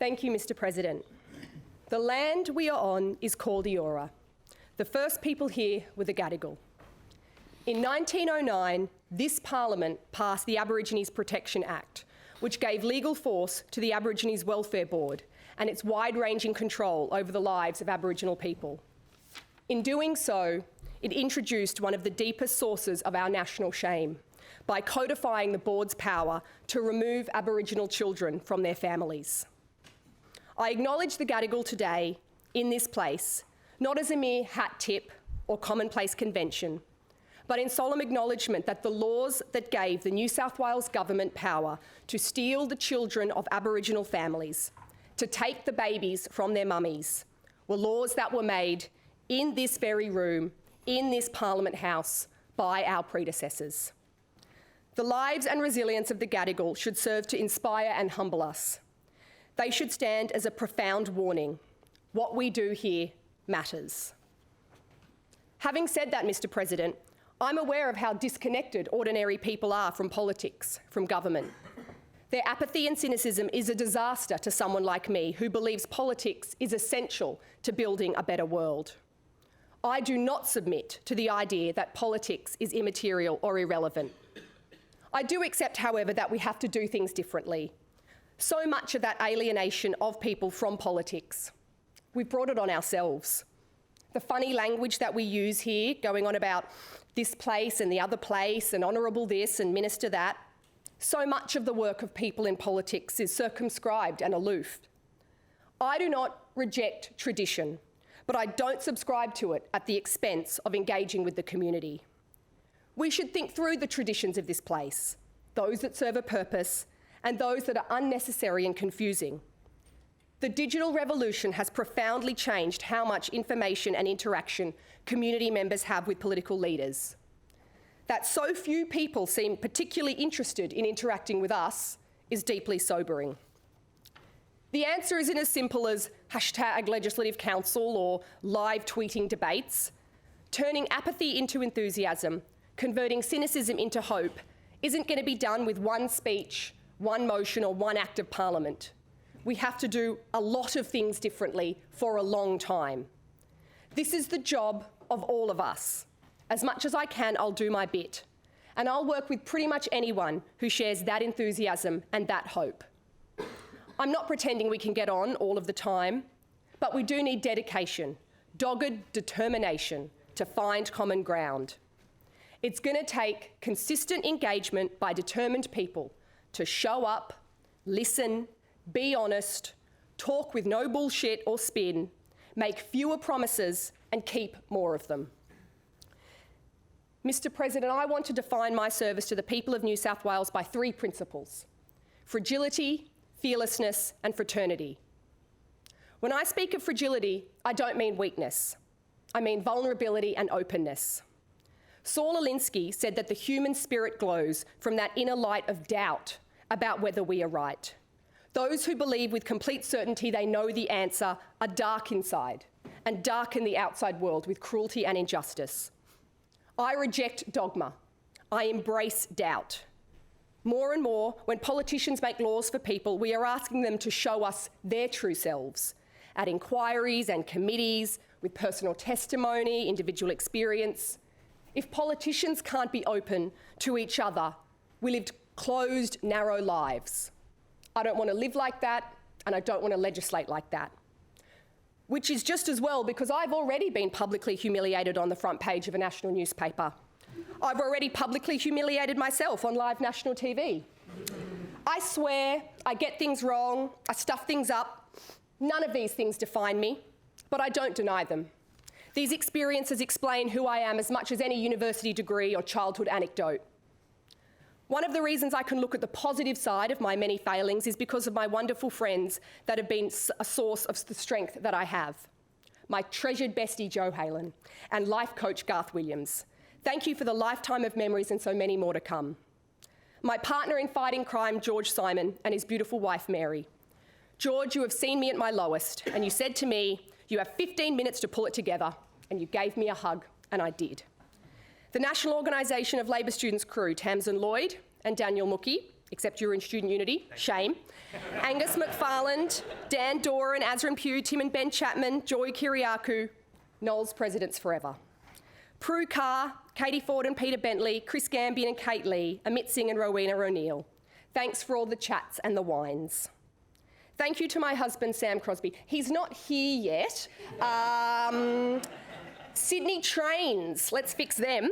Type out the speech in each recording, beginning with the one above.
Thank you, Mr. President. The land we are on is called Eora. The first people here were the Gadigal. In 1909, this Parliament passed the Aborigines Protection Act, which gave legal force to the Aborigines Welfare Board and its wide-ranging control over the lives of Aboriginal people. In doing so, it introduced one of the deepest sources of our national shame by codifying the board's power to remove Aboriginal children from their families. I acknowledge the Gadigal today in this place, not as a mere hat tip or commonplace convention, but in solemn acknowledgement that the laws that gave the New South Wales Government power to steal the children of Aboriginal families, to take the babies from their mummies, were laws that were made in this very room, in this Parliament House, by our predecessors. The lives and resilience of the Gadigal should serve to inspire and humble us. They should stand as a profound warning. What we do here matters. Having said that, Mr. President, I'm aware of how disconnected ordinary people are from politics, from government. Their apathy and cynicism is a disaster to someone like me who believes politics is essential to building a better world. I do not submit to the idea that politics is immaterial or irrelevant. I do accept, however, that we have to do things differently. So much of that alienation of people from politics, we've brought it on ourselves. The funny language that we use here, going on about this place and the other place and honourable this and minister that, so much of the work of people in politics is circumscribed and aloof. I do not reject tradition, but I don't subscribe to it at the expense of engaging with the community. We should think through the traditions of this place, those that serve a purpose and those that are unnecessary and confusing. The digital revolution has profoundly changed how much information and interaction community members have with political leaders. That so few people seem particularly interested in interacting with us is deeply sobering. The answer isn't as simple as #legislative council or live tweeting debates. Turning apathy into enthusiasm, converting cynicism into hope, isn't going to be done with one speech, one motion or one act of parliament. We have to do a lot of things differently for a long time. This is the job of all of us. As much as I can, I'll do my bit. And I'll work with pretty much anyone who shares that enthusiasm and that hope. I'm not pretending we can get on all of the time, but we do need dedication, dogged determination to find common ground. It's going to take consistent engagement by determined people to show up, listen, be honest, talk with no bullshit or spin, make fewer promises and keep more of them. Mr. President, I want to define my service to the people of New South Wales by 3 principles: fragility, fearlessness and fraternity. When I speak of fragility, I don't mean weakness. I mean vulnerability and openness. Saul Alinsky said that the human spirit glows from that inner light of doubt about whether we are right. Those who believe with complete certainty they know the answer are dark inside and darken the outside world with cruelty and injustice. I reject dogma. I embrace doubt. More and more, when politicians make laws for people, we are asking them to show us their true selves at inquiries and committees with personal testimony, individual experience. If politicians can't be open to each other, we live closed, narrow lives. I don't want to live like that, and I don't want to legislate like that. Which is just as well, because I've already been publicly humiliated on the front page of a national newspaper. I've already publicly humiliated myself on live national TV. I swear, I get things wrong, I stuff things up. None of these things define me, but I don't deny them. These experiences explain who I am as much as any university degree or childhood anecdote. One of the reasons I can look at the positive side of my many failings is because of my wonderful friends that have been a source of the strength that I have. My treasured bestie, Jo Halen, and life coach, Garth Williams. Thank you for the lifetime of memories and so many more to come. My partner in fighting crime, George Simon, and his beautiful wife, Mary. George, you have seen me at my lowest, and you said to me, you have 15 minutes to pull it together, and you gave me a hug, and I did. The National Organisation of Labor Students crew, Tamsin Lloyd and Daniel Mookie, except you're in Student Unity, shame. Angus McFarland, Dan Doran, Azrin Pugh, Tim and Ben Chapman, Joy Kiriakou, Noel's Presidents Forever. Prue Carr, Katie Ford and Peter Bentley, Chris Gambian and Kate Lee, Amit Singh and Rowena O'Neill. Thanks for all the chats and the wines. Thank you to my husband, Sam Crosby. He's not here yet. Sydney Trains, let's fix them.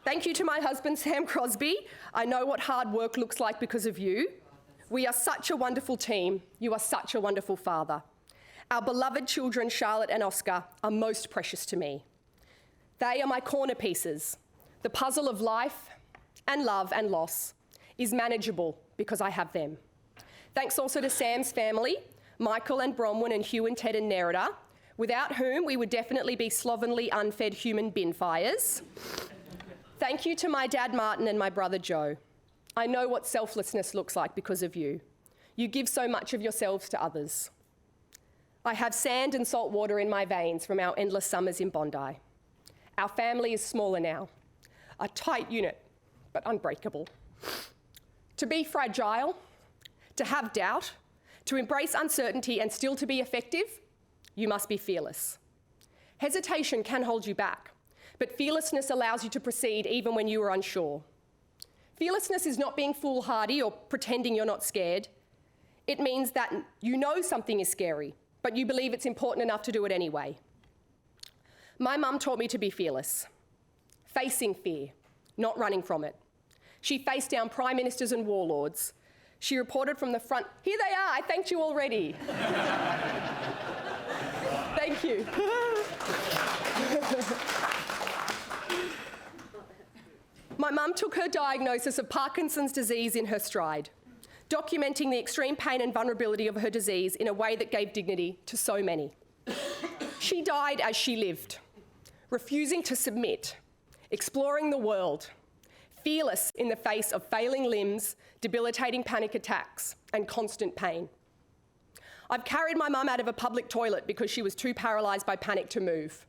Thank you to my husband, Sam Crosby. I know what hard work looks like because of you. We are such a wonderful team. You are such a wonderful father. Our beloved children, Charlotte and Oscar, are most precious to me. They are my corner pieces. The puzzle of life and love and loss is manageable because I have them. Thanks also to Sam's family, Michael and Bronwyn and Hugh and Ted and Nerida, without whom we would definitely be slovenly, unfed human bin fires. Thank you to my dad Martin and my brother Joe. I know what selflessness looks like because of you. You give so much of yourselves to others. I have sand and salt water in my veins from our endless summers in Bondi. Our family is smaller now, a tight unit, but unbreakable. To be fragile, to have doubt, to embrace uncertainty and still to be effective, you must be fearless. Hesitation can hold you back, but fearlessness allows you to proceed even when you are unsure. Fearlessness is not being foolhardy or pretending you're not scared. It means that you know something is scary, but you believe it's important enough to do it anyway. My mum taught me to be fearless, facing fear, not running from it. She faced down prime ministers and warlords. She reported from the front. Here they are, I thanked you already. Thank you. My mum took her diagnosis of Parkinson's disease in her stride, documenting the extreme pain and vulnerability of her disease in a way that gave dignity to so many. She died as she lived, refusing to submit, exploring the world, fearless in the face of failing limbs, debilitating panic attacks, and constant pain. I've carried my mum out of a public toilet because she was too paralysed by panic to move.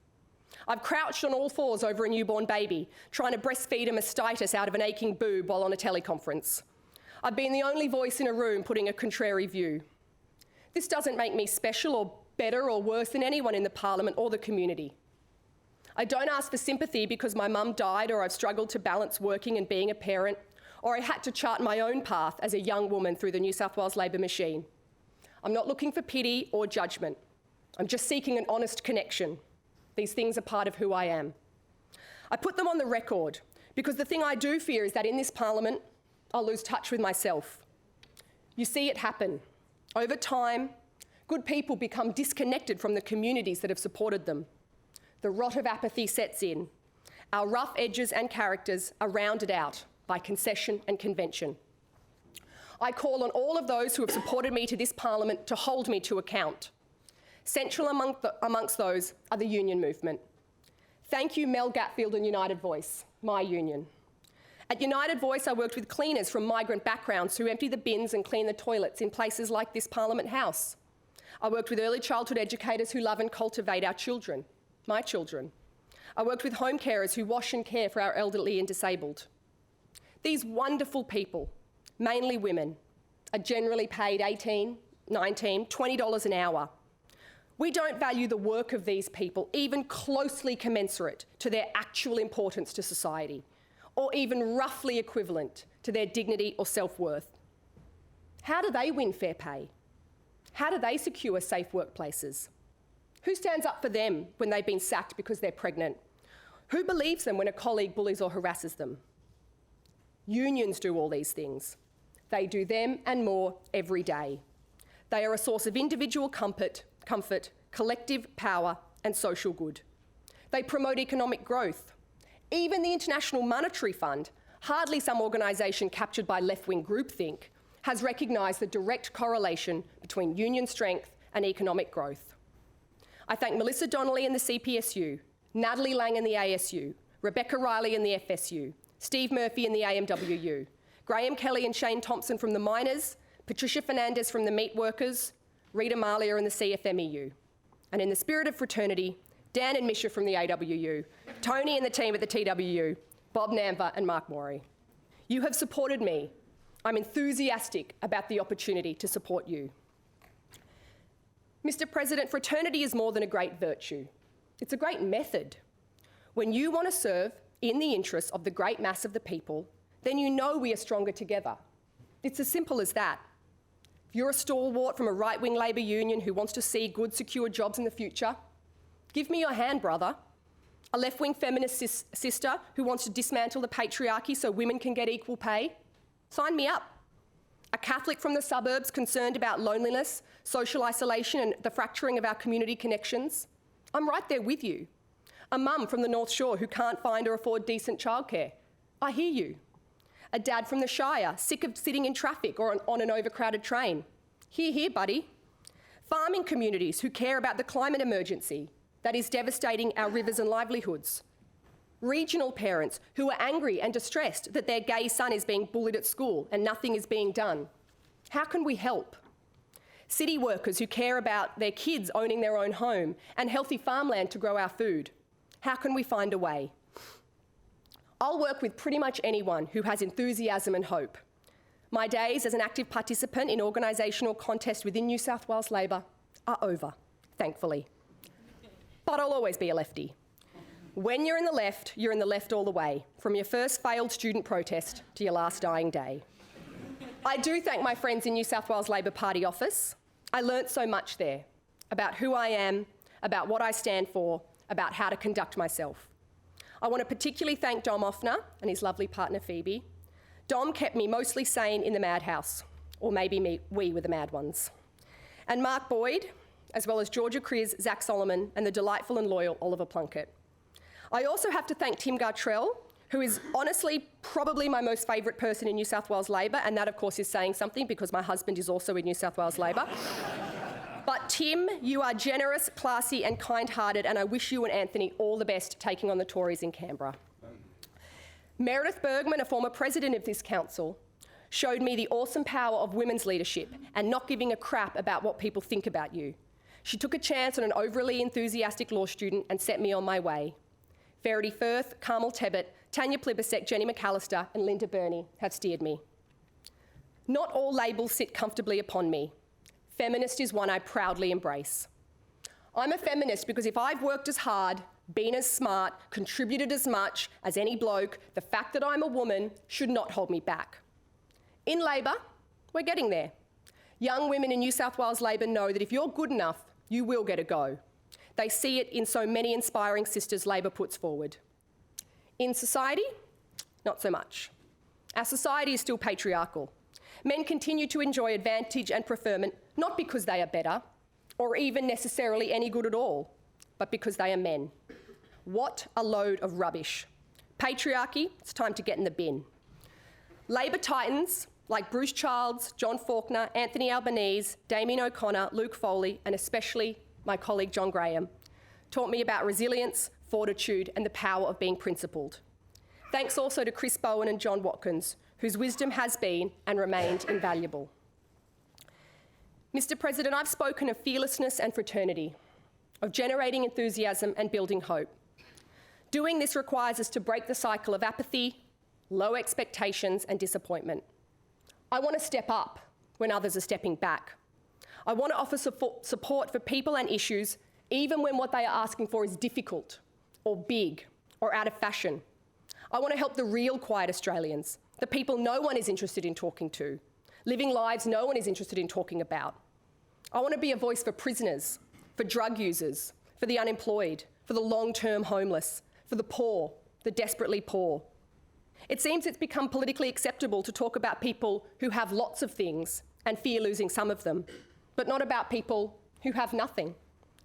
I've crouched on all fours over a newborn baby, trying to breastfeed a mastitis out of an aching boob while on a teleconference. I've been the only voice in a room putting a contrary view. This doesn't make me special or better or worse than anyone in the Parliament or the community. I don't ask for sympathy because my mum died or I've struggled to balance working and being a parent, or I had to chart my own path as a young woman through the New South Wales Labor machine. I'm not looking for pity or judgment. I'm just seeking an honest connection. These things are part of who I am. I put them on the record because the thing I do fear is that in this Parliament, I'll lose touch with myself. You see it happen. Over time, good people become disconnected from the communities that have supported them. The rot of apathy sets in. Our rough edges and characters are rounded out by concession and convention. I call on all of those who have supported me to this Parliament to hold me to account. Central amongst those are the union movement. Thank you, Mel Gatfield and United Voice, my union. At United Voice, I worked with cleaners from migrant backgrounds who empty the bins and clean the toilets in places like this Parliament House. I worked with early childhood educators who love and cultivate our children, my children. I worked with home carers who wash and care for our elderly and disabled. These wonderful people, mainly women, are generally paid $18, $19, $20 an hour. We don't value the work of these people even closely commensurate to their actual importance to society, or even roughly equivalent to their dignity or self-worth. How do they win fair pay? How do they secure safe workplaces? Who stands up for them when they've been sacked because they're pregnant? Who believes them when a colleague bullies or harasses them? Unions do all these things. They do them and more every day. They are a source of individual comfort, collective power, and social good. They promote economic growth. Even the International Monetary Fund, hardly some organisation captured by left-wing groupthink, has recognised the direct correlation between union strength and economic growth. I thank Melissa Donnelly in the CPSU, Natalie Lang in the ASU, Rebecca Riley in the FSU, Steve Murphy in the AMWU, Graham Kelly and Shane Thompson from the miners, Patricia Fernandez from the meat workers, Rita Malia in the CFMEU. And in the spirit of fraternity, Dan and Misha from the AWU, Tony and the team at the TWU, Bob Namva and Mark Morey. You have supported me I'm enthusiastic about the opportunity to support you. Mr. President, fraternity is more than a great virtue. It's a great method. When you want to serve in the interests of the great mass of the people, then you know we are stronger together. It's as simple as that. If you're a stalwart from a right-wing Labor union who wants to see good, secure jobs in the future, give me your hand, brother. A left-wing feminist sister who wants to dismantle the patriarchy so women can get equal pay, sign me up. A Catholic from the suburbs concerned about loneliness, social isolation and the fracturing of our community connections, I'm right there with you. A mum from the North Shore who can't find or afford decent childcare, I hear you. A dad from the Shire, sick of sitting in traffic or on an overcrowded train, hear, hear, buddy. Farming communities who care about the climate emergency that is devastating our rivers and livelihoods. Regional parents who are angry and distressed that their gay son is being bullied at school and nothing is being done. How can we help? City workers who care about their kids owning their own home and healthy farmland to grow our food. How can we find a way? I'll work with pretty much anyone who has enthusiasm and hope. My days as an active participant in organisational contests within New South Wales Labor are over, thankfully. But I'll always be a lefty. When you're in the left all the way, from your first failed student protest to your last dying day. I do thank my friends in New South Wales Labor Party office. I learnt so much there about who I am, about what I stand for, about how to conduct myself. I want to particularly thank Dom Offner and his lovely partner Phoebe. Dom kept me mostly sane in the madhouse, or maybe we were the mad ones. And Mark Boyd, as well as Georgia Criz, Zach Solomon, and the delightful and loyal Oliver Plunkett. I also have to thank Tim Gartrell, who is honestly probably my most favourite person in New South Wales Labor, and that of course is saying something because my husband is also in New South Wales Labor. But Tim, you are generous, classy and kind-hearted, and I wish you and Anthony all the best taking on the Tories in Canberra. Meredith Bergman, a former president of this council, showed me the awesome power of women's leadership and not giving a crap about what people think about you. She took a chance on an overly enthusiastic law student and set me on my way. Verity Firth, Carmel Tebbett, Tanya Plibersek, Jenny McAllister and Linda Burney have steered me. Not all labels sit comfortably upon me. Feminist is one I proudly embrace. I'm a feminist because if I've worked as hard, been as smart, contributed as much as any bloke, the fact that I'm a woman should not hold me back. In Labor, we're getting there. Young women in New South Wales Labor know that if you're good enough, you will get a go. They see it in so many inspiring sisters Labor puts forward. In society, not so much. Our society is still patriarchal. Men continue to enjoy advantage and preferment, not because they are better, or even necessarily any good at all, but because they are men. What a load of rubbish. Patriarchy, it's time to get in the bin. Labor titans like Bruce Childs, John Faulkner, Anthony Albanese, Damien O'Connor, Luke Foley, and especially my colleague John Graham, taught me about resilience, fortitude, and the power of being principled. Thanks also to Chris Bowen and John Watkins, whose wisdom has been and remained invaluable. Mr. President, I've spoken of fearlessness and fraternity, of generating enthusiasm and building hope. Doing this requires us to break the cycle of apathy, low expectations, and disappointment. I want to step up when others are stepping back. I want to offer support for people and issues, even when what they are asking for is difficult, or big, or out of fashion. I want to help the real quiet Australians, the people no one is interested in talking to, living lives no one is interested in talking about. I want to be a voice for prisoners, for drug users, for the unemployed, for the long-term homeless, for the poor, the desperately poor. It seems it's become politically acceptable to talk about people who have lots of things and fear losing some of them, but not about people who have nothing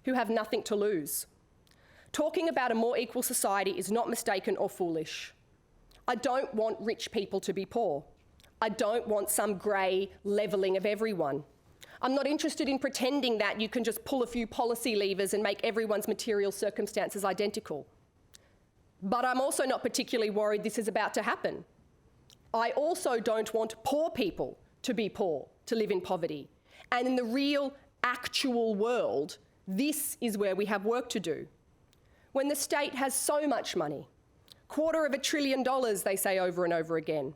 to lose. Talking about a more equal society is not mistaken or foolish. I don't want rich people to be poor. I don't want some grey levelling of everyone. I'm not interested in pretending that you can just pull a few policy levers and make everyone's material circumstances identical. But I'm also not particularly worried this is about to happen. I also don't want poor people to be poor, to live in poverty. And in the real, actual world, this is where we have work to do. When the state has so much money, $250 billion, they say over and over again,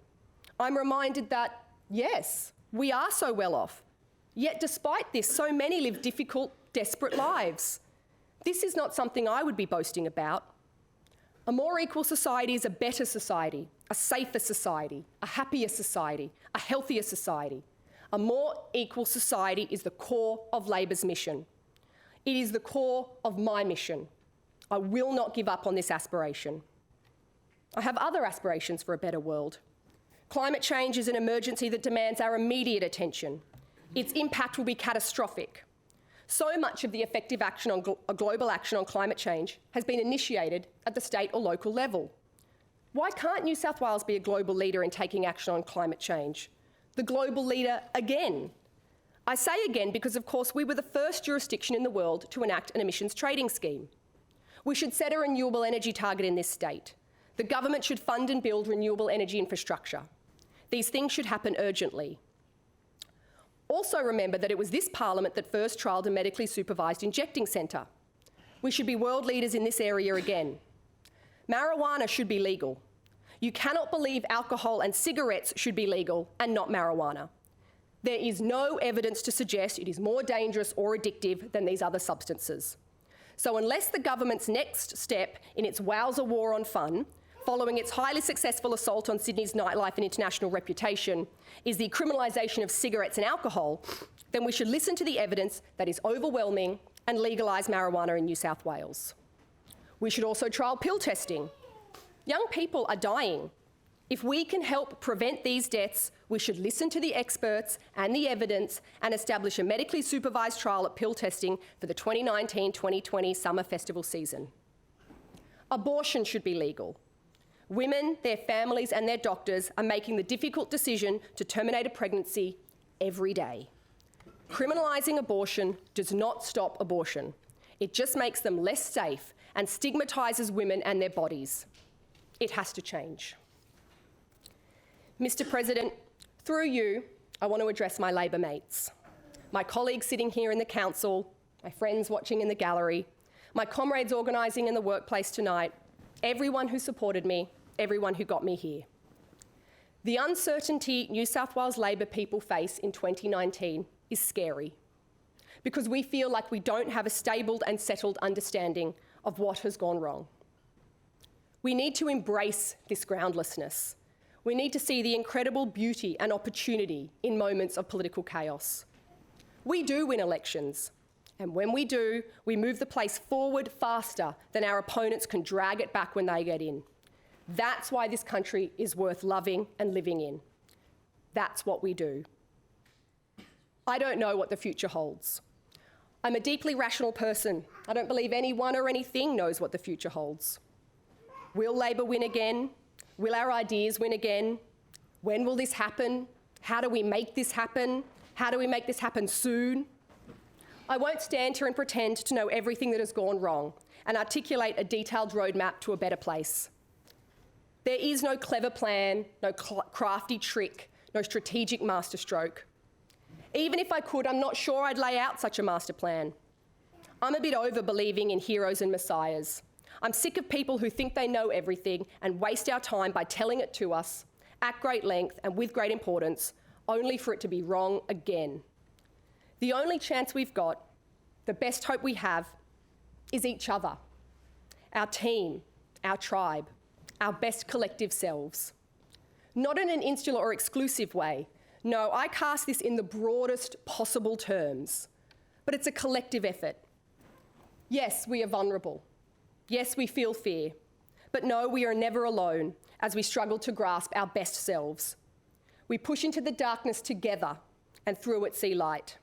I'm reminded that Yes, we are so well off. Yet despite this, so many live difficult, desperate lives. This is not something I would be boasting about. A more equal society is a better society, a safer society, a happier society, a healthier society. A more equal society is the core of Labor's mission. It is the core of my mission. I will not give up on this aspiration. I have other aspirations for a better world. Climate change is an emergency that demands our immediate attention. Its impact will be catastrophic. So much of the effective action on global action on climate change has been initiated at the state or local level. Why can't New South Wales be a global leader in taking action on climate change? The global leader again. I say again because, of course, we were the first jurisdiction in the world to enact an emissions trading scheme. We should set a renewable energy target in this state. The government should fund and build renewable energy infrastructure. These things should happen urgently. Also remember that it was this parliament that first trialled a medically supervised injecting centre. We should be world leaders in this area again. Marijuana should be legal. You cannot believe alcohol and cigarettes should be legal and not marijuana. There is no evidence to suggest it is more dangerous or addictive than these other substances. So unless the government's next step in its wowser war on fun, following its highly successful assault on Sydney's nightlife and international reputation, is the criminalisation of cigarettes and alcohol, then we should listen to the evidence that is overwhelming and legalise marijuana in New South Wales. We should also trial pill testing. Young people are dying. If we can help prevent these deaths, we should listen to the experts and the evidence and establish a medically supervised trial at pill testing for the 2019-2020 summer festival season. Abortion should be legal. Women, their families and their doctors are making the difficult decision to terminate a pregnancy every day. Criminalising abortion does not stop abortion. It just makes them less safe and stigmatises women and their bodies. It has to change. Mr. President, through you, I want to address my Labor mates, my colleagues sitting here in the council, my friends watching in the gallery, my comrades organising in the workplace tonight, everyone who supported me, everyone who got me here. The uncertainty New South Wales Labor people face in 2019 is scary because we feel like we don't have a stable and settled understanding of what has gone wrong. We need to embrace this groundlessness. We need to see the incredible beauty and opportunity in moments of political chaos. We do win elections, and when we do, we move the place forward faster than our opponents can drag it back when they get in. That's why this country is worth loving and living in. That's what we do. I don't know what the future holds. I'm a deeply rational person. I don't believe anyone or anything knows what the future holds. Will Labor win again? Will our ideas win again? When will this happen? How do we make this happen? How do we make this happen soon? I won't stand here and pretend to know everything that has gone wrong and articulate a detailed roadmap to a better place. There is no clever plan, no crafty trick, no strategic masterstroke. Even if I could, I'm not sure I'd lay out such a master plan. I'm a bit over believing in heroes and messiahs. I'm sick of people who think they know everything and waste our time by telling it to us at great length and with great importance, only for it to be wrong again. The only chance we've got, the best hope we have, is each other, our team, our tribe, our best collective selves. Not in an insular or exclusive way. No, I cast this in the broadest possible terms, but it's a collective effort. Yes, we are vulnerable. Yes, we feel fear. But no, we are never alone as we struggle to grasp our best selves. We push into the darkness together and through it see light.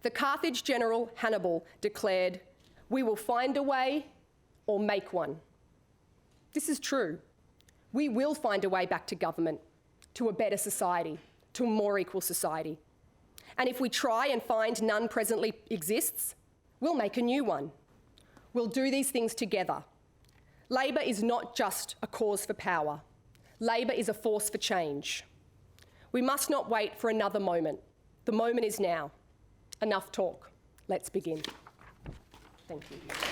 The Carthage general Hannibal declared, "We will find a way or make one." This is true. We will find a way back to government, to a better society, to a more equal society. And if we try and find none presently exists, we'll make a new one. We'll do these things together. Labor is not just a cause for power. Labor is a force for change. We must not wait for another moment. The moment is now. Enough talk. Let's begin. Thank you.